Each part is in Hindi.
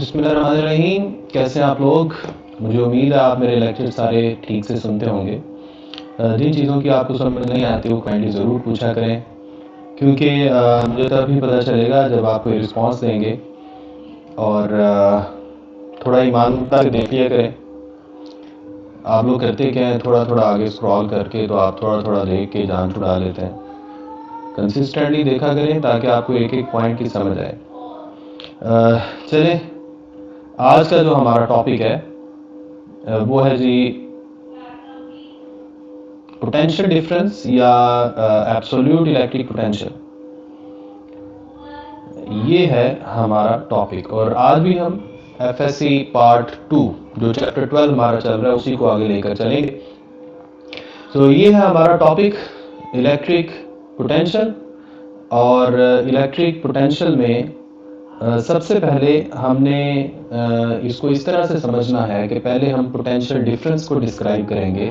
बिस्मिल्लाहिर्रहमानिर्रहीम। कैसे हैं आप लोग? मुझे उम्मीद है आप मेरे लेक्चर सारे ठीक से सुनते होंगे। जिन चीज़ों की आपको समझ नहीं आती वो काइंडली ज़रूर पूछा करें, क्योंकि मुझे तभी पता चलेगा जब आप कोई रिस्पॉन्स देंगे। और थोड़ा ईमानदार से देख लिया करें। आप लोग करते क्या हैं, थोड़ा थोड़ा आगे स्क्रॉल करके तो आप थोड़ा थोड़ा देख के जान छुड़ा लेते हैं। कंसिस्टेंटली देखा करें ताकि आपको एक एक पॉइंट की समझ आए। चलें, आज का जो हमारा टॉपिक है वो है जी पोटेंशियल डिफरेंस या एब्सोल्यूट इलेक्ट्रिक पोटेंशियल। ये है हमारा टॉपिक और आज भी हम एफएससी पार्ट 2 जो चैप्टर 12 हमारा चल रहा है उसी को आगे लेकर चलेंगे। तो ये है हमारा टॉपिक इलेक्ट्रिक पोटेंशियल। और इलेक्ट्रिक पोटेंशियल में सबसे पहले हमने इसको इस तरह से समझना है कि पहले हम पोटेंशियल डिफरेंस को डिस्क्राइब करेंगे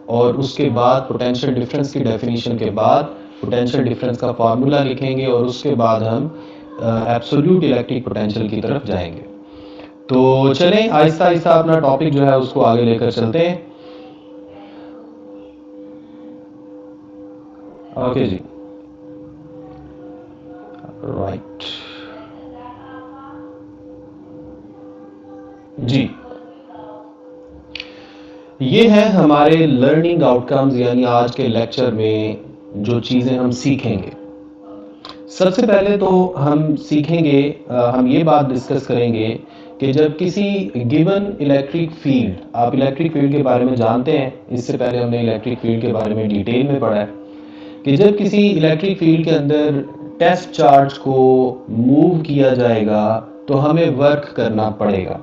और उसके बाद पोटेंशियल डिफरेंस की डेफिनेशन के बाद पोटेंशियल डिफरेंस का फार्मूला लिखेंगे और उसके बाद हम एब्सोल्यूट इलेक्ट्रिक पोटेंशियल की तरफ जाएंगे। तो चलें आहिस्ता आहिस्ता अपना टॉपिक जो है उसको आगे लेकर चलते हैं। ओके जी, राइट जी। ये है हमारे लर्निंग आउटकम्स, यानी आज के लेक्चर में जो चीज़ें हम सीखेंगे। सबसे पहले तो हम सीखेंगे, हम ये बात डिस्कस करेंगे कि जब किसी गिवन इलेक्ट्रिक फील्ड, आप इलेक्ट्रिक फील्ड के बारे में जानते हैं, इससे पहले हमने इलेक्ट्रिक फील्ड के बारे में डिटेल में पढ़ा है कि जब किसी इलेक्ट्रिक फील्ड के अंदर टेस्ट चार्ज को मूव किया जाएगा तो हमें वर्क करना पड़ेगा।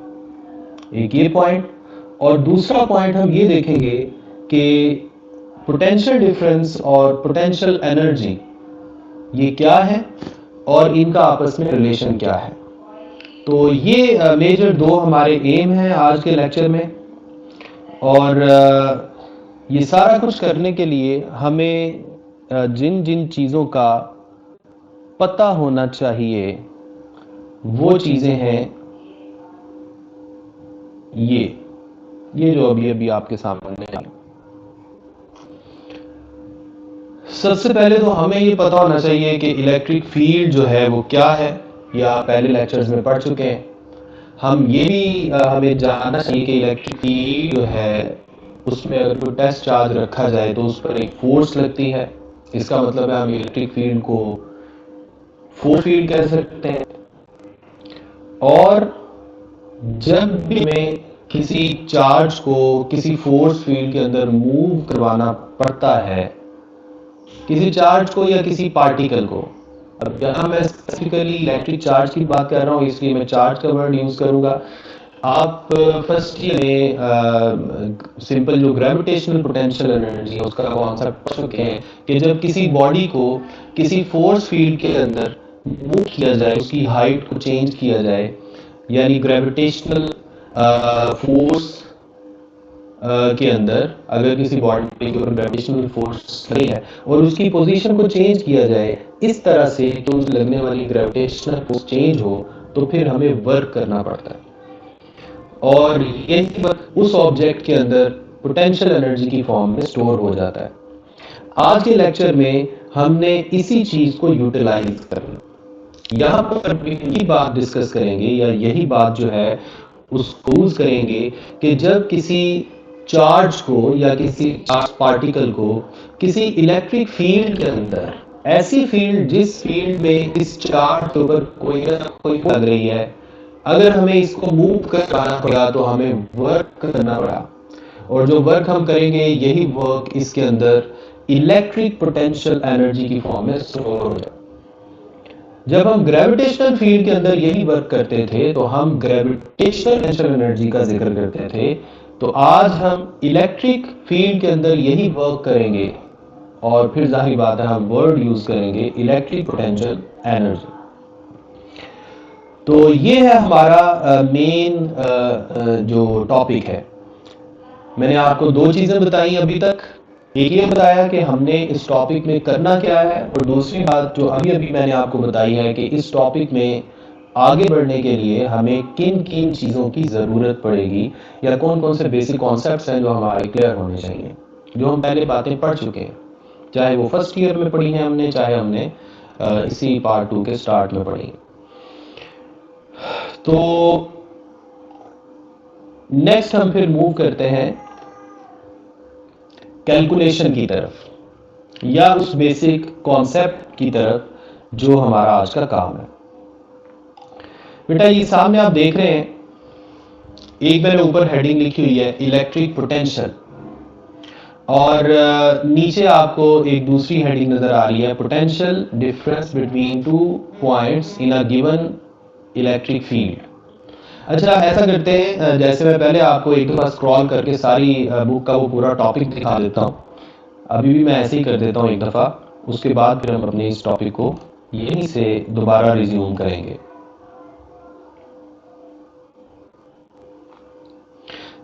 एक ये पॉइंट। और दूसरा पॉइंट हम ये देखेंगे कि पोटेंशियल डिफरेंस और पोटेंशियल एनर्जी ये क्या है और इनका आपस में रिलेशन क्या है। तो ये मेजर दो हमारे एम हैं आज के लेक्चर में। और ये सारा कुछ करने के लिए हमें जिन जिन चीज़ों का पता होना चाहिए वो चीज़ें हैं ये जो अभी अभी आपके सामने है। सबसे पहले तो हमें ये पता होना चाहिए कि इलेक्ट्रिक फील्ड जो है वो क्या है, या पहले लेक्चर्स में पढ़ चुके हैं। हम ये भी हमें जानना चाहिए कि इलेक्ट्रिक फील्ड जो है उसमें अगर कोई टेस्ट चार्ज रखा जाए तो उस पर एक फोर्स लगती है। इसका मतलब है हम इलेक्ट्रिक फील्ड को फोर्स फील्ड कह सकते हैं। और जब भी हमें किसी चार्ज को किसी फोर्स फील्ड के अंदर मूव करवाना पड़ता है, किसी चार्ज को या किसी पार्टिकल को, अब यहाँ मैं स्पेसिफिकली इलेक्ट्रिक चार्ज की बात कर रहा हूँ इसलिए मैं चार्ज का वर्ड यूज करूंगा। आप फर्स्ट ईयर में सिंपल जो ग्रेविटेशनल पोटेंशियल एनर्जी है उसका कॉन्सेप्ट पढ़ चुके हैं कि जब किसी बॉडी को किसी फोर्स फील्ड के अंदर मूव किया जाए, उसकी हाइट को चेंज किया जाए, यानी ग्रेविटेशनल फोर्स के अंदर अगर किसी बॉडी के ऊपर ग्रेविटेशनल फोर्स लगी है और उसकी पोजीशन को चेंज किया जाए इस तरह से तो उस लगने वाली ग्रेविटेशनल फोर्स चेंज हो तो फिर हमें वर्क करना पड़ता है। और यही वर्क उस ऑब्जेक्ट के अंदर पोटेंशियल एनर्जी की फॉर्म में स्टोर हो जाता है। आज के लेक्चर में हमने इसी चीज को यूटिलाइज करना, यहाँ पर यही बात डिस्कस करेंगे या यही बात जो है उसको यूज करेंगे कि जब किसी चार्ज को या किसी चार्ज पार्टिकल को किसी इलेक्ट्रिक फील्ड के अंदर, ऐसी फील्ड जिस फील्ड में इस चार्ज के ऊपर कोई ना कोई लग रही है, अगर हमें इसको मूव करना पड़ा तो हमें वर्क करना पड़ा। और जो वर्क हम करेंगे यही वर्क इसके अंदर इलेक्ट्रिक पोटेंशियल एनर्जी की फॉर्म में स्टोर हो जाए। जब हम ग्रेविटेशनल फील्ड के अंदर यही वर्क करते थे तो हम ग्रेविटेशनल पोटेंशियल एनर्जी का जिक्र करते थे। तो आज हम इलेक्ट्रिक फील्ड के अंदर यही वर्क करेंगे और फिर जाहिर बात है हम वर्ड यूज करेंगे इलेक्ट्रिक पोटेंशियल एनर्जी। तो ये है हमारा मेन जो टॉपिक है। मैंने आपको दो चीजें बताई अभी तक। एक ये बताया कि हमने इस टॉपिक में करना क्या है, और दूसरी बात जो अभी अभी मैंने आपको बताई है कि इस टॉपिक में आगे बढ़ने के लिए हमें किन किन चीज़ों की ज़रूरत पड़ेगी या कौन कौन से बेसिक कॉन्सेप्ट्स हैं जो हमारे क्लियर होने चाहिए, जो हम पहले बातें पढ़ चुके हैं, चाहे वो फर्स्ट ईयर में पढ़ी हैं हमने, चाहे हमने इसी पार्ट 2 के स्टार्ट में पढ़ी। तो नेक्स्ट हम फिर मूव करते हैं कैलकुलेशन की तरफ या उस बेसिक कॉन्सेप्ट की तरफ जो हमारा आज का काम है। बेटा ये सामने आप देख रहे हैं, एक मैंने ऊपर हेडिंग लिखी हुई है इलेक्ट्रिक पोटेंशियल, और नीचे आपको एक दूसरी हेडिंग नजर आ रही है potential difference between two points in a given electric field. अच्छा ऐसा करते हैं, जैसे मैं पहले आपको एक दफा स्क्रॉल करके सारी बुक का वो पूरा टॉपिक दिखा देता हूँ, अभी भी मैं ऐसे ही कर देता हूँ एक दफा, उसके बाद फिर हम अपने इस टॉपिक को यहीं से दोबारा रिज्यूम करेंगे।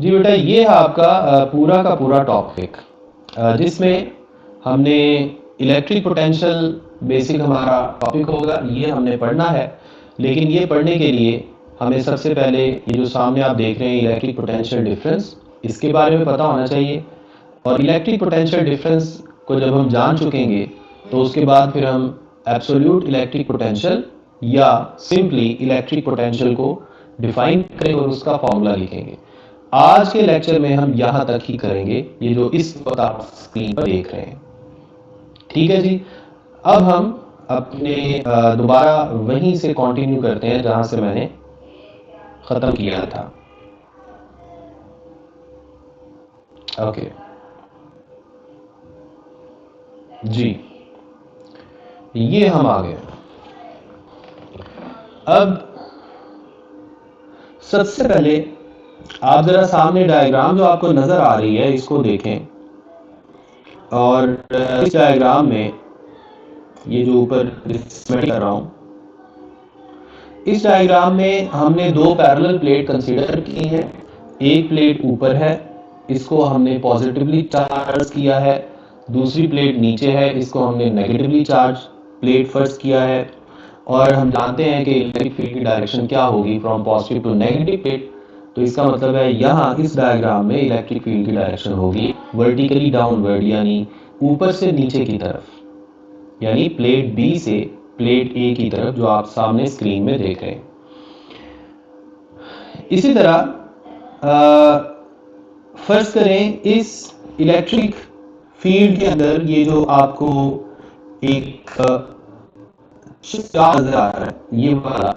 जी बेटा ये है आपका पूरा का पूरा टॉपिक, जिसमें हमने इलेक्ट्रिक पोटेंशियल बेसिक हमारा टॉपिक होगा, ये हमने पढ़ना है। लेकिन ये पढ़ने के लिए हमें सबसे पहले ये जो सामने आप देख रहे हैं इलेक्ट्रिक पोटेंशियल डिफरेंस, इसके बारे में पता होना चाहिए। और इलेक्ट्रिक पोटेंशियल डिफरेंस को जब हम जान चुकेंगे तो उसके बाद फिर हम एब्सोल्यूट इलेक्ट्रिक पोटेंशियल या सिंपली इलेक्ट्रिक पोटेंशियल को डिफाइन करेंगे और उसका फॉर्मूला लिखेंगे। आज के लेक्चर में हम यहां तक ही करेंगे, ये जो इस वक्त आप स्क्रीन पर देख रहे हैं। ठीक है जी, अब हम अपने दोबारा वहीं से कंटिन्यू करते हैं जहां से मैंने खत्म किया था। ओके जी, ये हम आ गए। अब सबसे पहले आप जरा सामने डायग्राम जो आपको नजर आ रही है इसको देखें, और इस डायग्राम में ये जो ऊपर डिस्प्ले कर रहा हूं, इस डायग्राम में हमने दो पैरेलल प्लेट कंसीडर की हैं। एक प्लेट ऊपर है, इसको हमने पॉजिटिवली चार्ज किया है, दूसरी प्लेट नीचे है, इसको हमने नेगेटिवली चार्ज प्लेट फर्स्ट किया है। और हम जानते हैं कि इलेक्ट्रिक फील्ड की डायरेक्शन क्या होगी, from positive to negative plate. तो इसका मतलब है यहाँ इस डायग्राम में इलेक्ट्रिक फील्ड की डायरेक्शन होगी वर्टिकली डाउनवर्ड, यानी ऊपर से नीचे की तरफ, यानी प्लेट बी से प्लेट ए की तरफ, जो आप सामने स्क्रीन में देख रहे हैं। इसी तरह फर्ज करें इस इलेक्ट्रिक फील्ड के अंदर ये जो आपको एक चार्ज नजर आ रहा है, ये वाला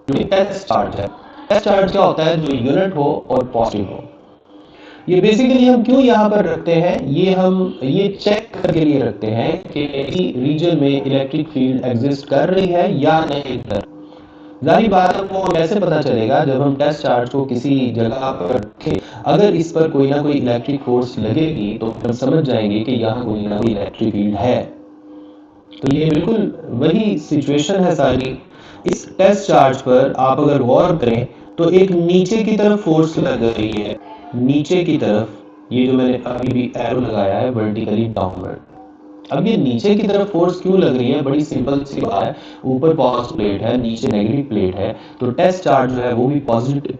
टेस्ट चार्ज है। टेस्ट चार्ज क्या होता है? जो यूनिट हो और पॉजिटिव हो। ये बेसिकली हम क्यों यहाँ पर रखते हैं, ये चेक करके लिए रखते हैं कि रीजन में इलेक्ट्रिक फील्ड एग्जिस्ट कर रही है या नहीं कर। जाहिर बात है वो कैसे पता चलेगा, जब हम टेस्ट चार्ज को किसी जगह पर रखें, अगर इस पर कोई ना कोई इलेक्ट्रिक फोर्स लगेगी तो हम समझ जाएंगे कि यहाँ कोई ना कोई इलेक्ट्रिक फील्ड है। तो ये बिल्कुल वही सिचुएशन है सारी। इस टेस्ट चार्ज पर आप अगर गौर करें तो एक नीचे की तरफ फोर्स लग रही है, नीचे की तरफ, ये जो मैंने अभी भी एरो लगाया है वर्टिकली डाउनवर्ड। अब ये नीचे की तरफ फोर्स क्यों लग रही है? बड़ी सिंपल सी बात है, ऊपर पॉजिटिव प्लेट है, नीचे नेगेटिव प्लेट है, तो टेस्ट चार्ज जो है वो भी पॉजिटिव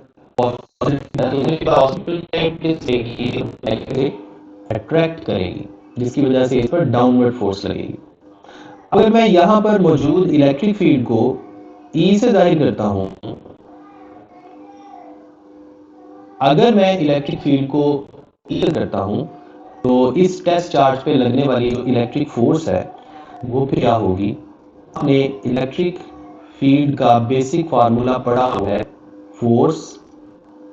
अट्रैक्ट करेगी, जिसकी वजह से इस पर डाउनवर्ड फोर्स लगेगी। अगर मैं यहाँ पर मौजूद इलेक्ट्रिक फील्ड को ई से जाहिर करता हूँ, अगर मैं इलेक्ट्रिक फील्ड को ई करता हूँ तो इस टेस्ट चार्ज पे लगने वाली जो इलेक्ट्रिक फोर्स है वो फिर क्या होगी? आपने इलेक्ट्रिक फील्ड का बेसिक फार्मूला पढ़ा हुआ है, फोर्स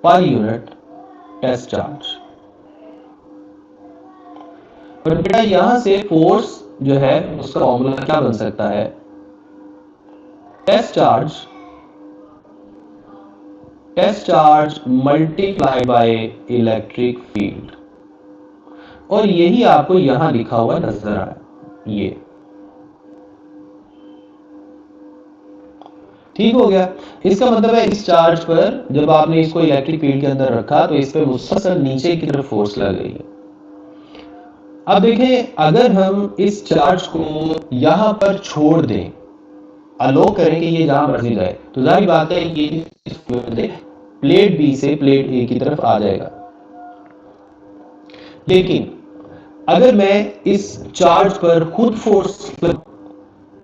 पर यूनिट टेस्ट चार्ज। पर बेटा यहां से फोर्स जो है उसका फॉर्मूला क्या बन सकता है? Test charge multiply by electric field, और यही आपको यहां लिखा हुआ नजर आ रहा है। ये ठीक हो गया। इसका मतलब है इस चार्ज पर जब आपने इसको इलेक्ट्रिक फील्ड के अंदर रखा तो इस पर मुसलसल नीचे की तरफ फोर्स लग रही है। अब देखें, अगर हम इस चार्ज को यहां पर छोड़ दें अलो करें कि ये जहां मर्जी जाए, तो जाहिर बात है ये प्लेट बी से प्लेट ए की तरफ आ जाएगा। लेकिन अगर मैं इस चार्ज पर खुद फोर्स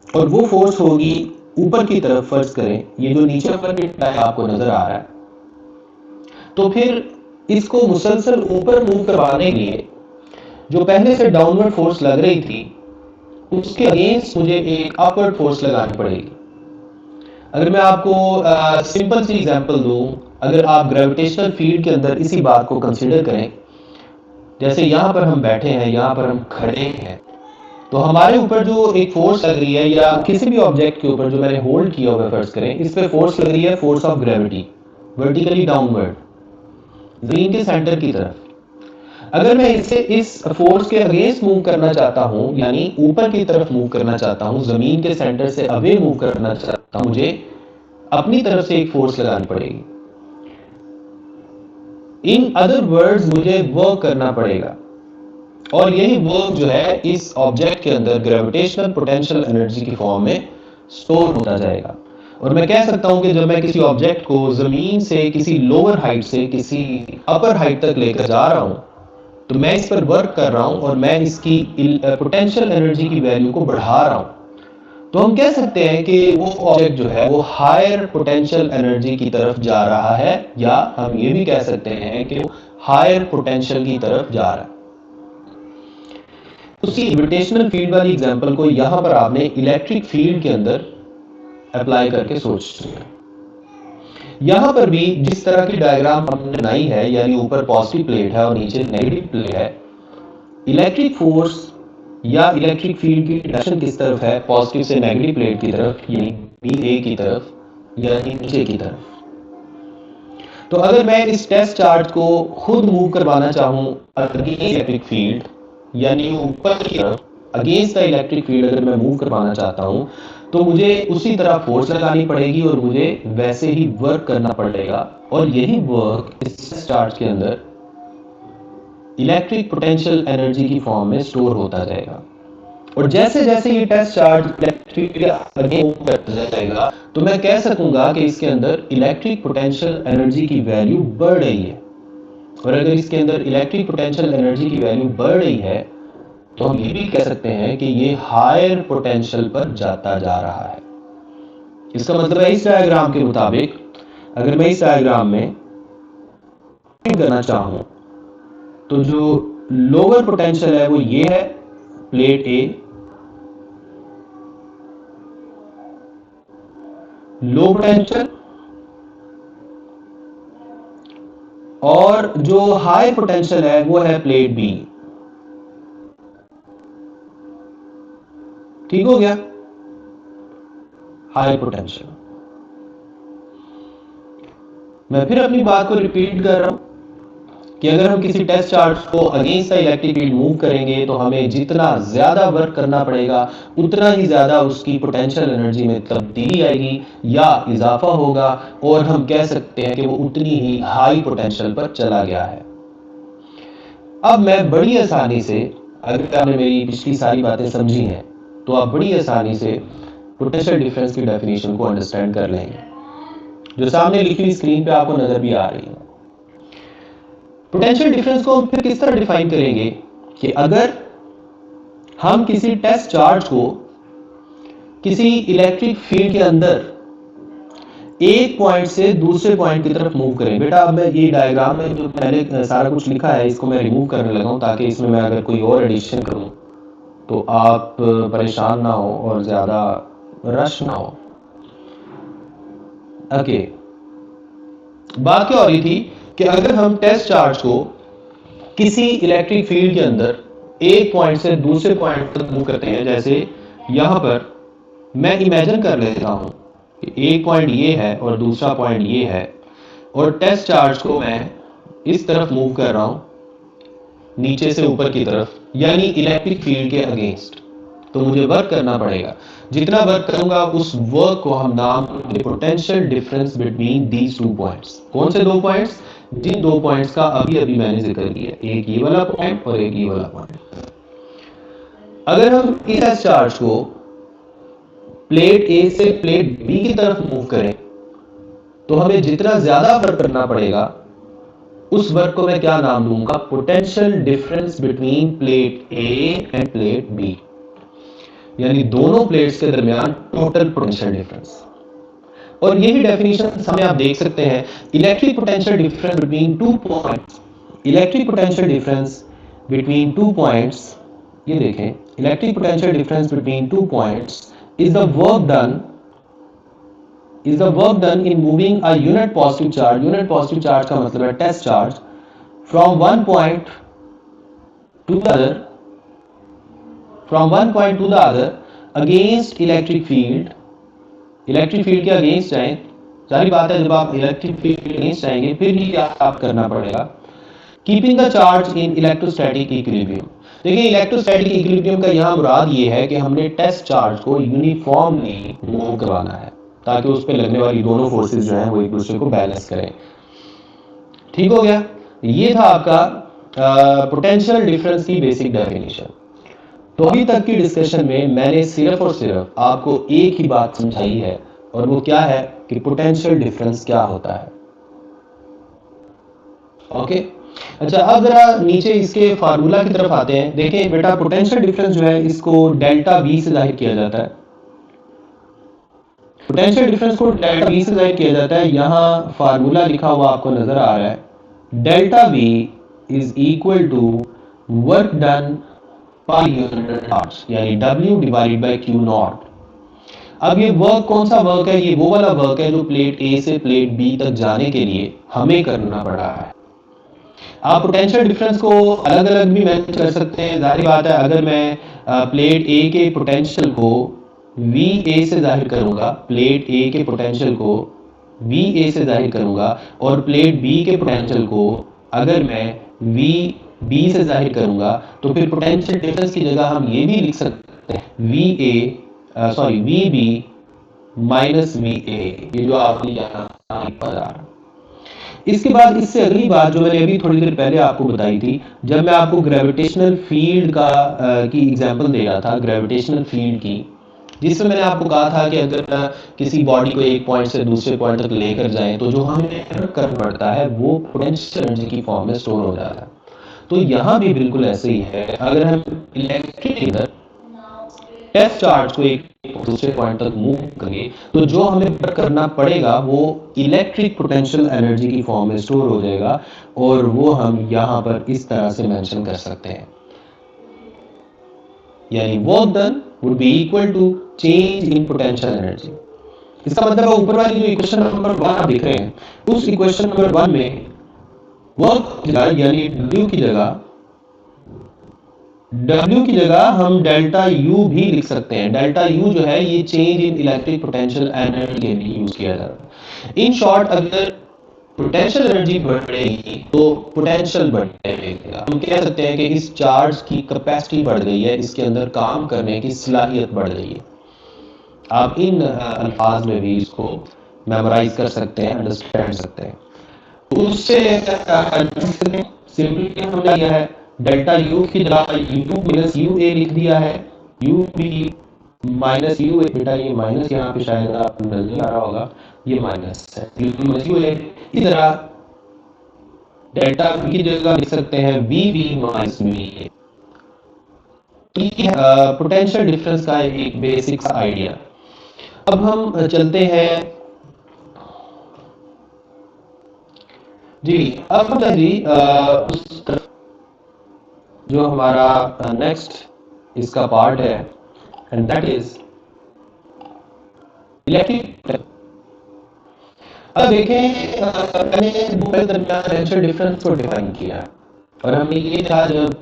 और वो फोर्स होगी ऊपर की तरफ, फर्ज करें ये जो नीचे पर आपको नजर आ रहा है, तो फिर इसको मुसलसल ऊपर मूव करवाने के लिए जो पहले से डाउनवर्ड फोर्स लग रही थी उसके अगेंस्ट मुझे एक अपवर्ड फोर्स लगानी पड़ेगी। अगर मैं आपको सिंपल सी एग्जांपल दूं, अगर आप ग्रेविटेशनल फील्ड के अंदर इसी बात को कंसीडर करें, जैसे यहां पर हम बैठे हैं, यहां पर हम खड़े हैं, तो हमारे ऊपर जो एक फोर्स लग रही है या किसी भी ऑब्जेक्ट के ऊपर जो मैंने होल्ड किया हुआ है फर्ज करें, इस पे फोर्स लग रही है, force of gravity, vertically downward जमीन के सेंटर की तरफ। अगर मैं इसे इस फोर्स के अगेंस्ट मूव करना चाहता हूं, यानी ऊपर की तरफ मूव करना चाहता हूं, जमीन के सेंटर से अवे मूव करना चाहता हूं, मुझे अपनी तरफ से एक फोर्स लगानी पड़ेगी। इन अदर वर्ड्स मुझे वर्क करना पड़ेगा, और यही वर्क जो है इस ऑब्जेक्ट के अंदर ग्रेविटेशनल पोटेंशियल एनर्जी की फॉर्म में स्टोर होता जाएगा। और मैं कह सकता हूं कि जब मैं किसी ऑब्जेक्ट को जमीन से किसी लोअर हाइट से किसी अपर हाइट तक लेकर जा रहा हूं, तो मैं इस पर वर्क कर रहा हूं और मैं इसकी पोटेंशियल एनर्जी की वैल्यू को बढ़ा रहा हूं। तो हम कह सकते हैं कि वो ऑब्जेक्ट जो है वो हायर पोटेंशियल एनर्जी की तरफ जा रहा है, या हम ये भी कह सकते हैं कि वो हायर पोटेंशियल की तरफ जा रहा है। उसी ग्रेविटेशनल फील्ड वाली एग्जांपल को यहां पर आपने इलेक्ट्रिक फील्ड के अंदर अप्लाई करके सोच सकते हैं। यहां पर भी जिस तरह की डायग्राम हमने बनाई है, यानी ऊपर पॉजिटिव प्लेट है और नीचे नेगेटिव प्लेट है, इलेक्ट्रिक फोर्स या इलेक्ट्रिक फील्ड की डायरेक्शन किस तरफ है, पॉजिटिव से नेगेटिव प्लेट की तरफ, यानी बी ए की तरफ, यानी नीचे की तरफ। तो अगर मैं इस टेस्ट चार्ज को खुद मूव करवाना चाहूं अगेंस्ट इलेक्ट्रिक फील्ड, यानी ऊपर की तरफ अगेंस्ट द इलेक्ट्रिक फील्ड अगर मैं मूव करवाना चाहता हूं, तो मुझे उसी तरह फोर्स लगानी पड़ेगी और मुझे वैसे ही वर्क करना पड़ेगा, और यही वर्क इस चार्ज के अंदर इलेक्ट्रिक पोटेंशियल एनर्जी की फॉर्म में स्टोर होता जाएगा। और जैसे जैसे ये टेस्ट चार्ज इलेक्ट्रिक आगे मूव करता जाएगा, तो मैं कह सकूंगा कि इसके अंदर इलेक्ट्रिक पोटेंशियल एनर्जी की वैल्यू बढ़ रही है। और अगर इसके अंदर इलेक्ट्रिक पोटेंशियल एनर्जी की वैल्यू बढ़ रही है, तो हम ये भी कह सकते हैं कि ये हायर पोटेंशियल पर जाता जा रहा है। इसका मतलब है इस डायग्राम के मुताबिक, अगर मैं इस डायग्राम में करना चाहूं, तो जो लोअर पोटेंशियल है वो ये है, प्लेट ए, लो पोटेंशियल, और जो हाई पोटेंशियल है वो है प्लेट बी। ठीक हो गया, हाई पोटेंशियल। मैं फिर अपनी बात को रिपीट कर रहा हूं कि अगर हम किसी टेस्ट चार्ज को against the electric field move करेंगे, तो हमें जितना ज्यादा वर्क करना पड़ेगा उतना ही ज्यादा उसकी पोटेंशियल एनर्जी में तब्दीली आएगी या इजाफा होगा, और हम कह सकते हैं कि वो उतनी ही हाई पोटेंशियल पर चला गया है। अब मैं बड़ी आसानी से, अगर आपने मेरी पिछली सारी बातें समझी हैं, तो आप बड़ी आसानी से पोटेंशियल डिफरेंस की डेफिनेशन को अंडरस्टैंड कर लेंगे, जो सामने लिखी हुई स्क्रीन पे आपको नजर भी आ रही है। पोटेंशियल डिफरेंस को हम फिर किस तरह डिफाइन करेंगे कि अगर हम किसी टेस्ट चार्ज को किसी इलेक्ट्रिक फील्ड के अंदर एक पॉइंट से दूसरे पॉइंट की तरफ मूव करें। बेटा अब मैं ये डायग्राम में जो पहले सारा कुछ लिखा है इसको मैं रिमूव करने लगा हूं, ताकि इसमें मैं अगर कोई और एडिशन करूं तो आप परेशान ना हो और ज्यादा रश ना हो। ओके, बात क्या हो रही थी कि अगर हम टेस्ट चार्ज को किसी इलेक्ट्रिक फील्ड के अंदर एक पॉइंट से दूसरे पॉइंट तक मूव करते हैं, जैसे यहां पर मैं इमेजिन कर लेता हूं कि एक पॉइंट ये है और दूसरा पॉइंट ये है, और टेस्ट चार्ज को मैं इस तरफ मूव कर रहा हूं, नीचे से ऊपर की तरफ, यानी इलेक्ट्रिक फील्ड के अगेंस्ट, तो मुझे वर्क करना पड़ेगा। जितना वर्क करूंगा उस वर्क को हम नाम देंगे potential difference between these two points. कौन से दो पॉइंट्स? जिन दो पॉइंट्स का अभी अभी मैंने जिक्र किया, एक ये वाला पॉइंट और एक ये वाला पॉइंट। अगर हम इस चार्ज को प्लेट ए से प्लेट बी की तरफ मूव करें तो हमें जितना ज्यादा वर्क करना पड़ेगा उस वर्क को मैं क्या नाम दूंगा, potential difference between plate A and plate B, यानी दोनों प्लेट्स के दरमियान टोटल पोटेंशियल डिफरेंस। और यही डेफिनेशन हमें आप देख सकते हैं, electric potential difference between two points, electric potential difference between two points, ये देखें, electric potential difference between two points is the work done in moving a unit positive charge, unit positive charge का मतलब है test charge, from one point to the other, from one point to the other against electric field, electric field के अगेंस्ट जाएं, सारी बात है जब आप इलेक्ट्रिक फील्ड के अगेंस्ट जाएंगे फिर ही क्या आप करना पड़ेगा, keeping the charge in electrostatic equilibrium. देखिए इलेक्ट्रोस्टैटिक इक्विलिब्रियम का यहाँ मुराद ये है कि हमने टेस्ट चार्ज को यूनिफॉर्मली मूव करवाना है ताकि उस पर लगने वाली दोनों फोर्सेस जो हैं वो एक दूसरे को बैलेंस करें। ठीक हो गया, ये था आपका पोटेंशियल डिफरेंस की बेसिक डेफिनेशन। तो अभी तक की डिस्कशन में मैंने सिर्फ और सिर्फ आपको एक ही बात समझाई है और वो क्या है कि पोटेंशियल डिफरेंस क्या होता है। ओके, अच्छा अब जरा नीचे इसके फार्मूला की तरफ आते हैं। देखें बेटा, पोटेंशियल डिफरेंस जो है इसको डेल्टा वी से जाहिर किया जाता है, पोटेंशियल डिफरेंस को डेल्टा वी से जाहिर किया जाता है। यहाँ फार्मूला लिखा हुआ आपको नजर आ रहा है, delta V is equal to work done पर यूनिट चार्ज, यानी W divided by Q naught. अब ये वर्क कौन सा वर्क है, ये वो वाला वर्क है जो प्लेट A से प्लेट B तक जाने के लिए हमें करना पड़ा है। आप पोटेंशियल डिफरेंस को अलग अलग भी मैच कर सकते हैं, जाहिर बात है अगर मैं प्लेट A के पोटेंशियल को VA से जाहिर करूंगा, प्लेट A के पोटेंशियल को VA से जाहिर करूंगा और प्लेट B के पोटेंशियल को अगर मैं VB से जाहिर करूंगा तो फिर पोटेंशियल डिफरेंस की जगह हम ये भी लिख सकते हैं VB माइनस VA, ये जो आपने यहाँ लिखा जा रहा। इसके बाद इससे अगली बात जो मैंने अभी थोड़ी देर पहले आपको बताई थी, जब मैं आपको ग्रेविटेशनल फील्ड की एग्जांपल दे रहा था, ग्रेविटेशनल फील्ड की, जिसमें मैंने आपको कहा था कि अगर किसी बॉडी को एक पॉइंट से दूसरे पॉइंट तक लेकर जाएं तो जो हमें वर्क करना पड़ता है वो पोटेंशियल एनर्जी की फॉर्म में स्टोर हो जाता है। तो यहाँ भी बिल्कुल ऐसे ही है, अगर हम इलेक्ट्रिक टेस्ट चार्ज को एक दूसरे पॉइंट तक मूव करेंगे तो जो हमें वर्क करना पड़ेगा वो इलेक्ट्रिक पोटेंशियल एनर्जी की फॉर्म में स्टोर हो जाएगा और वो हम यहाँ पर इस तरह से मेंशन कर सकते हैं, यानी work done would be equal to change in potential energy। इसका मतलब है ऊपर वाली जो इक्वेशन नंबर 1 आप देख रहे हैं, उस इक्वेशन नंबर 1 में वर्क यानी W की जगह हम डेल्टा U भी लिख सकते हैं। डेल्टा U जो है ये change in electric potential energy के लिए यूज किया जाता है। इन शॉर्ट, अगर पोटेंशियल एनर्जी बढ़ेगी तो पोटेंशियल बढ़ेगा। हम कह सकते हैं कि इस चार्ज की कैपेसिटी बढ़ गई है, इसके अंदर काम करने की सलाहियत बढ़ गई है। आप इन अल्फाज में भी इसको मेमोराइज कर सकते हैं, अंडरस्टैंड सकते हैं। उससे सिंपली हमने किया है डेल्टा U की जगह U माइनस UA लिख दिया है, UB माइनस UA। बेटा ये माइनस यहाँ पे शायद आपको नजर आ रहा होगा, ये माइनस है, इस तरह डेल्टा की जगह लिख सकते हैं VB minus VA। Potential difference का एक बेसिक आइडिया। अब हम चलते हैं जी, अब जी उस जो हमारा नेक्स्ट इसका पार्ट है, एंड दैट इज इलेक्ट्रिक। अब देखें मैंने दो के दरमियान पोटेंशियल डिफरेंस को डिफाइन किया और हमने ये कहा जब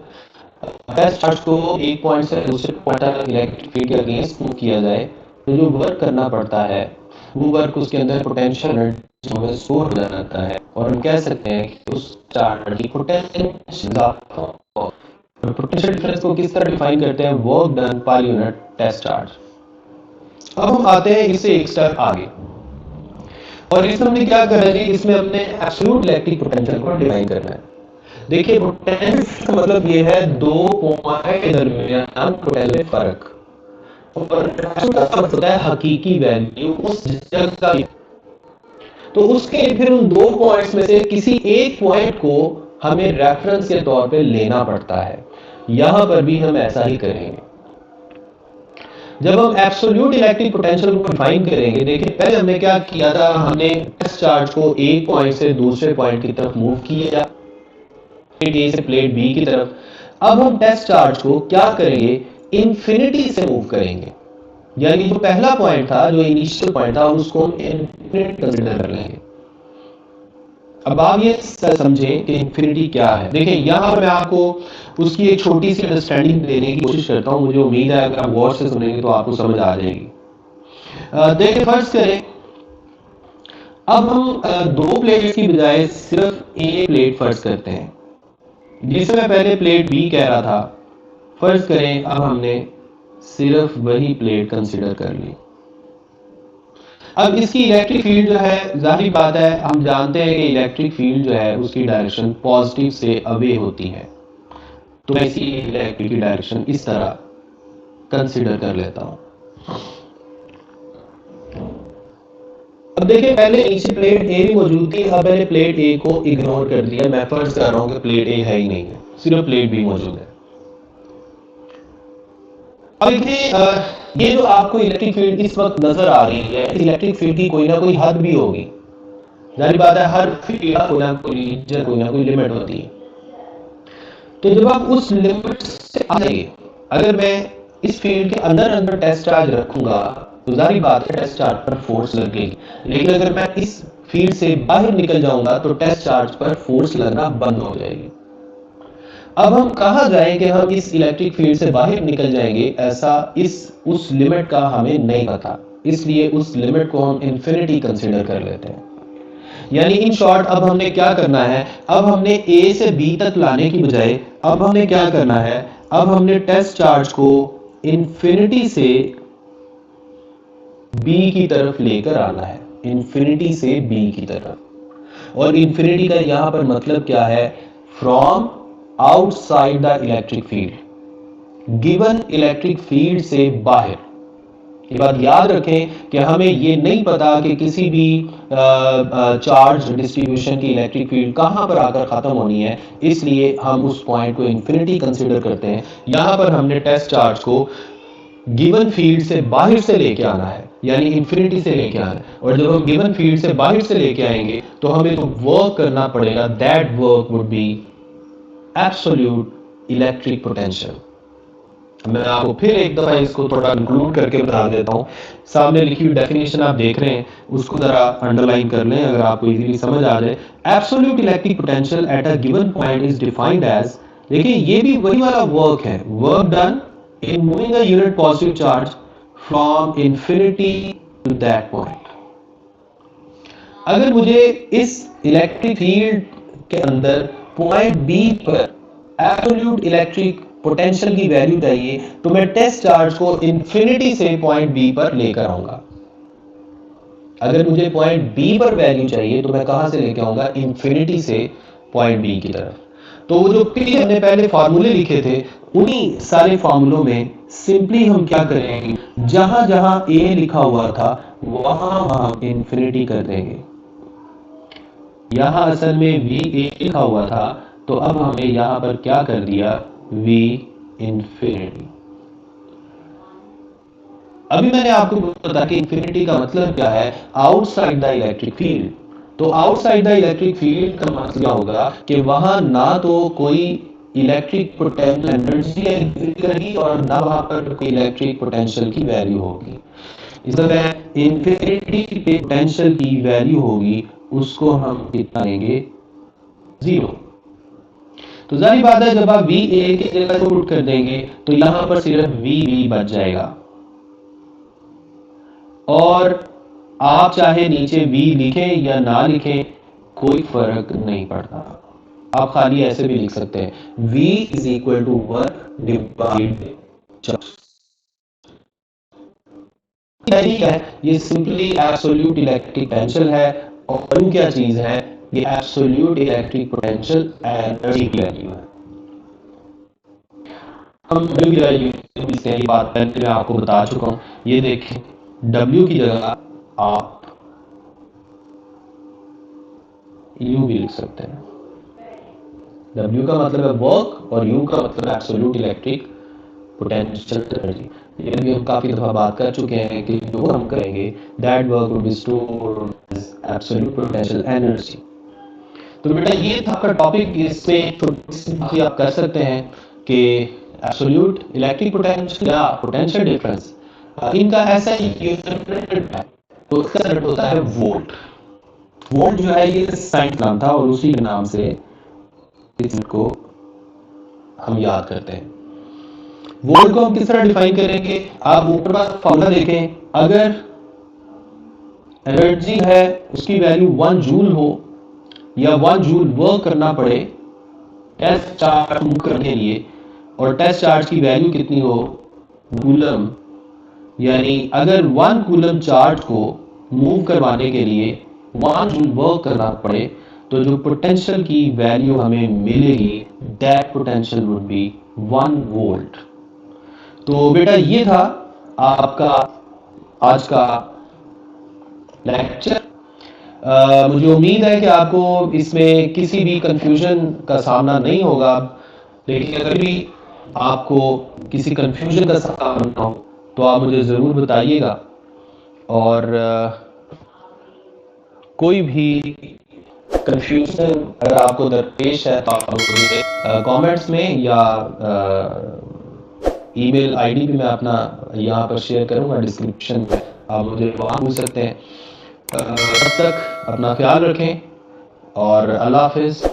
टेस्ट चार्ज को एक पॉइंट से दूसरे पॉइंट तक इलेक्ट्रिक फील्ड के अगेंस्ट मूव किया जाए तो जो वर्क करना पड़ता है वो वर्क उसके अंदर पोटेंशियल एनर्जी में स्टोर हो जाता है और हम कह सकते हैं कि उस चार्ज की पोटेंशियल पोटेंशियल डिफरेंस को किस तरह डिफाइन करते हैं, वर्क डन पर यूनिट टेस्ट चार्ज। अब हम आते हैं इससे एक स्टेप आगे और इसमें हमने क्या करना है, इसमें हमने एब्सोल्यूट इलेक्ट्रिक पोटेंशियल को डिफाइन करना है। देखिए पोटेंशियल का मतलब ये है दो पॉइंट के दरमियान पोटेंशियल फर्क, और होता है हकीकी वैल्यू उस जगह का। तो उसके फिर उन दो पॉइंट्स में से किसी एक पॉइंट को हमें रेफरेंस के तौर पे लेना पड़ता है। यहां पर भी हम ऐसा ही करेंगे। जब हम एब्सोल्यूट इलेक्ट्रिक पोटेंशियल को डिफाइन करेंगे, देखिए पहले हमने क्या किया था, हमने टेस्ट चार्ज को एक पॉइंट से दूसरे पॉइंट की तरफ मूव किया, प्लेट ए से प्लेट बी की तरफ। अब हम टेस्ट चार्ज को क्या करेंगे, इंफिनिटी से मूव करेंगे। यानी जो पहला पॉइंट था, जो इनिशियल पॉइंट था, उसको हम इनफिनिट कंसीडर कर लेंगे। अब आप ये समझें कि इंफिनिटी क्या है। देखिए यहां पर मैं आपको उसकी एक छोटी सी अंडरस्टैंडिंग देने की कोशिश करता हूं। मुझे उम्मीद है अगर आप गौर से सुनेंगे तो आपको समझ आ जाएगी। देखिए फर्ज करें अब हम दो प्लेट्स की बजाय सिर्फ एक प्लेट फर्ज करते हैं, जिसे मैं पहले प्लेट बी कह रहा था। फर्ज करें अब हमने सिर्फ वही प्लेट कंसीडर कर ली। अब इसकी इलेक्ट्रिक फील्ड जो है, जाहिर बात है हम जानते हैं कि इलेक्ट्रिक फील्ड जो है उसकी डायरेक्शन पॉजिटिव से अवे होती है। तो मैं इसी इलेक्ट्रिक की डायरेक्शन इस तरह कंसीडर कर लेता हूं। अब देखिए पहले नीचे प्लेट ए भी मौजूद थी, अब मैंने प्लेट ए को इग्नोर कर दिया। मैं फर्ज कर रहा हूं कि प्लेट ए है ही नहीं है, सिर्फ प्लेट बी मौजूद है। अब देखिए ये जो आपको इलेक्ट्रिक फील्ड इस वक्त नजर आ रही है, इलेक्ट्रिक फील्ड की कोई ना कोई हद भी होगी। जाहिर बात है हर फील्ड का कोई ना कोई लिमिट होती है। तो जब आप उस लिमिट से आएंगे, अगर मैं इस फील्ड के अंदर अंदर टेस्ट चार्ज रखूंगा तो जाहिर बात है टेस्ट चार्ज पर फोर्स लगेगी। लेकिन अगर मैं इस फील्ड से बाहर निकल जाऊंगा तो टेस्ट चार्ज पर फोर्स लगना बंद हो जाएगी। अब हम कहां जाएं कि हम इस इलेक्ट्रिक फील्ड से बाहर निकल जाएंगे, ऐसा उस लिमिट का हमें नहीं पता। इसलिए उस लिमिट को हम इंफिनिटी कंसीडर कर लेते हैं। यानी इन शॉर्ट अब हमने क्या करना है, अब हमने ए से बी तक लाने की बजाय अब हमने क्या करना है, अब हमने टेस्ट चार्ज को इंफिनिटी से बी की तरफ लेकर आना है, इंफिनिटी से बी की तरफ। और इंफिनिटी का यहां पर मतलब क्या है, from outside the electric field, given electric field से बाहर। ये बात याद रखें कि हमें ये नहीं पता कि किसी भी चार्ज डिस्ट्रीब्यूशन की इलेक्ट्रिक फील्ड कहां पर आकर खत्म होनी है, इसलिए हम उस पॉइंट को इंफिनिटी कंसीडर करते हैं। यहां पर हमने टेस्ट चार्ज को गिवन फील्ड से बाहर से लेके आना है, यानी इंफिनिटी से लेके आना है। और जब हम गिवन फील्ड से बाहर से लेके आएंगे तो हमें तो वर्क करना पड़ेगा, that work would be absolute electric potential. मैं आपको फिर एक दफा इसको थोड़ा इंक्लूड करके बता देता हूं। सामने लिखी हुई डेफिनेशन आप देख रहे हैं, उसको जरा अंडरलाइन कर लें अगर आपको इजीली समझ आ जाए। Absolute electric potential at a given point is defined as, देखिए ये भी वही वाला वर्क है, work done in moving a unit positive charge from infinity to that point। अगर मुझे इस इलेक्ट्रिक फील्ड के अंदर पॉइंट बी पर एब्सोल्यूट इलेक्ट्रिक पोटेंशियल की वैल्यू चाहिए तो मैं टेस्ट चार्ज को इंफिनिटी से पॉइंट बी पर लेकर आऊंगा। अगर मुझे पॉइंट बी पर वैल्यू चाहिए तो मैं कहां से लेकर आऊंगा, इंफिनिटी से पॉइंट बी की तरफ। तो वो जो पीछे हमने पहले फार्मूले लिखे थे, उन्हीं सारे फार्मूलों में सिंपली हम क्या करेंगे, जहां जहां ए लिखा हुआ था वहां हम इंफिनिटी कर देंगे। यहां असल में वी ए लिखा हुआ था, तो अब हमने यहां पर क्या कर दिया, वी इंफिनिटी। अभी मैंने आपको बताया कि इंफिनिटी का मतलब क्या है, आउटसाइड द इलेक्ट्रिक फील्ड। तो आउटसाइड द इलेक्ट्रिक फील्ड का मतलब क्या होगा कि वहां ना तो कोई इलेक्ट्रिक पोटेंशियल एनर्जी एग्जिस्ट करेगी और ना वहां पर कोई इलेक्ट्रिक पोटेंशियल की वैल्यू होगी। इस तरह इंफिनिटी पे पोटेंशियल की वैल्यू होगी, उसको हम कितना लेंगे, 0। तो जाहिर बात है जब आप वी ए की जगह को पुट कर देंगे तो यहां पर सिर्फ वी वी बच जाएगा। और आप चाहे नीचे v लिखें या ना लिखें कोई फर्क नहीं पड़ता, आप खाली ऐसे भी लिख सकते हैं, v is equal to work divide है। ये सिंपली एब्सोल्यूट इलेक्ट्रिक पोटेंशियल है। और वो क्या चीज है, ये एब्सोल्यूट इलेक्ट्रिक पोटेंशियल एनर्जी की वैल्यू है। हम W की जगह U लिखते हैं, ये बात पहले मैं आपको बता चुका हूँ। ये देखें, W की जगह आप U भी लिख सकते हैं। W का मतलब है वर्क और U का मतलब है एब्सोल्यूट इलेक्ट्रिक पोटेंशियल एनर्जी। ये भी हम काफ़ी दफ़ा बात कर चुके हैं कि जो हम करेंगे that work will be stored as absolute potential energy. तो बेटा ये था आपका टॉपिक। इसमें छोटी सी बात आप कर सकते हैं कि एब्सोल्यूट इलेक्ट्रिक पोटेंशियल या पोटेंशियल डिफरेंस इनका ऐसा ही यूनिट है, तो इसका यूनिट होता है वोल्ट। वोल्ट जो है ये साइंस नाम था और उसी के नाम से इसको हम याद करते हैं। वोल्ट को हम किस तरह डिफाइन करेंगे? आप ऊपर का फॉर्मूला देखें, अगर एनर्जी है उसकी वैल्यू 1 जूल हो या 1 जूल वर्क करना पड़े टेस्ट चार्ज मूव करने के लिए, और टेस्ट चार्ज की वैल्यू कितनी हो? कूलम, यानी अगर 1 कूलम चार्ज को मूव करवाने के लिए 1 जूल वर्क करना पड़े तो जो पोटेंशियल की वैल्यू हमें मिलेगी that potential would be 1 volt. तो बेटा ये था आपका आज का लेक्चर। मुझे उम्मीद है कि आपको इसमें किसी भी कंफ्यूजन का सामना नहीं होगा, लेकिन अगर भी आपको किसी कंफ्यूजन का सामना हो तो आप मुझे ज़रूर बताइएगा, और कोई भी कंफ्यूजन अगर आपको दरपेश है तो आप मुझे कमेंट्स में या ईमेल आईडी भी मैं अपना यहाँ पर शेयर करूँगा डिस्क्रिप्शन में, आप मुझे वहाँ पूछ सकते हैं। तब तक अपना ख्याल रखें और अल्लाह हाफिज़।